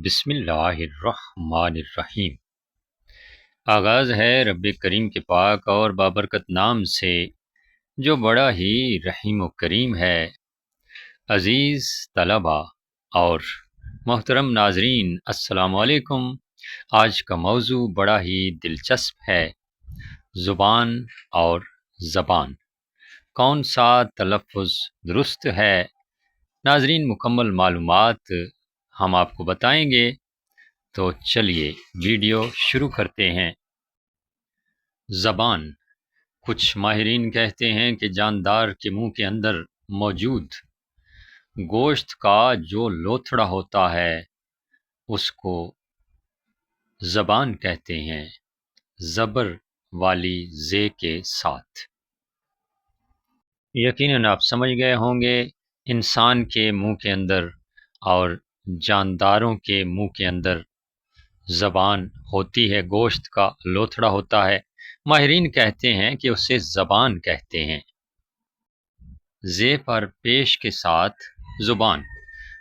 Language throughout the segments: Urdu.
بسم اللہ الرحمن الرحیم۔ آغاز ہے رب کریم کے پاک اور بابرکت نام سے جو بڑا ہی رحیم و کریم ہے۔ عزیز طلباء اور محترم ناظرین، السلام علیکم۔ آج کا موضوع بڑا ہی دلچسپ ہے، زبان اور زبان، کون سا تلفظ درست ہے؟ ناظرین، مکمل معلومات ہم آپ کو بتائیں گے، تو چلیے ویڈیو شروع کرتے ہیں۔ زبان، کچھ ماہرین کہتے ہیں کہ جاندار کے منہ کے اندر موجود گوشت کا جو لوتھڑا ہوتا ہے اس کو زبان کہتے ہیں، زبر والی زے کے ساتھ۔ یقیناً آپ سمجھ گئے ہوں گے، انسان کے منہ کے اندر اور جانداروں کے منہ کے اندر زبان ہوتی ہے، گوشت کا لوتھڑا ہوتا ہے۔ ماہرین کہتے ہیں کہ اسے زبان کہتے ہیں، زے پر پیش کے ساتھ زبان۔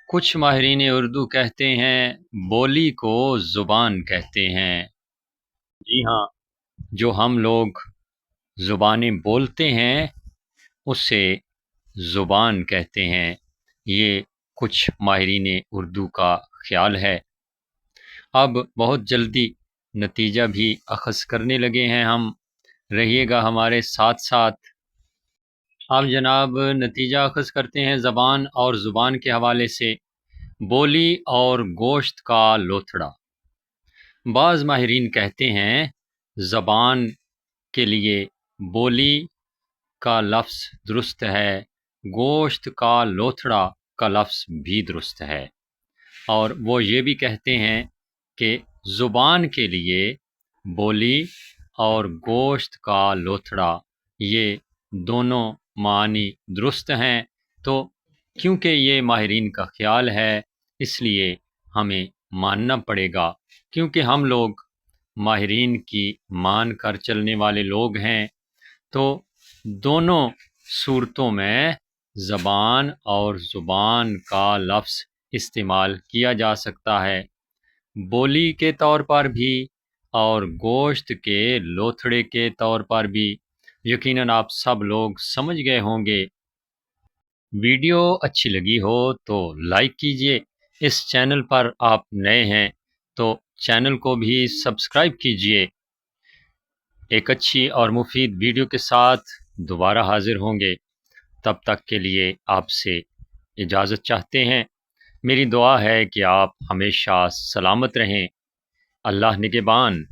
کچھ ماہرین اردو کہتے ہیں بولی کو زبان کہتے ہیں۔ جی ہاں، جو ہم لوگ زبانیں بولتے ہیں اسے زبان کہتے ہیں، یہ کچھ ماہرین اردو کا خیال ہے۔ اب بہت جلدی نتیجہ بھی اخذ کرنے لگے ہیں ہم، رہیے گا ہمارے ساتھ ساتھ۔ اب جناب نتیجہ اخذ کرتے ہیں زبان اور زبان کے حوالے سے۔ بولی اور گوشت کا لوتھڑا۔ بعض ماہرین کہتے ہیں زبان کے لیے بولی کا لفظ درست ہے، گوشت کا لوتھڑا کا لفظ بھی درست ہے، اور وہ یہ بھی کہتے ہیں کہ زبان کے لیے بولی اور گوشت کا لوتھڑا یہ دونوں معنی درست ہیں۔ تو کیونکہ یہ ماہرین کا خیال ہے اس لیے ہمیں ماننا پڑے گا، کیونکہ ہم لوگ ماہرین کی مان کر چلنے والے لوگ ہیں۔ تو دونوں صورتوں میں زبان اور زبان کا لفظ استعمال کیا جا سکتا ہے، بولی کے طور پر بھی اور گوشت کے لوتھڑے کے طور پر بھی۔ یقیناً آپ سب لوگ سمجھ گئے ہوں گے۔ ویڈیو اچھی لگی ہو تو لائک کیجئے، اس چینل پر آپ نئے ہیں تو چینل کو بھی سبسکرائب کیجئے۔ ایک اچھی اور مفید ویڈیو کے ساتھ دوبارہ حاضر ہوں گے، تب تک کے لیے آپ سے اجازت چاہتے ہیں۔ میری دعا ہے کہ آپ ہمیشہ سلامت رہیں۔ اللہ نگہبان۔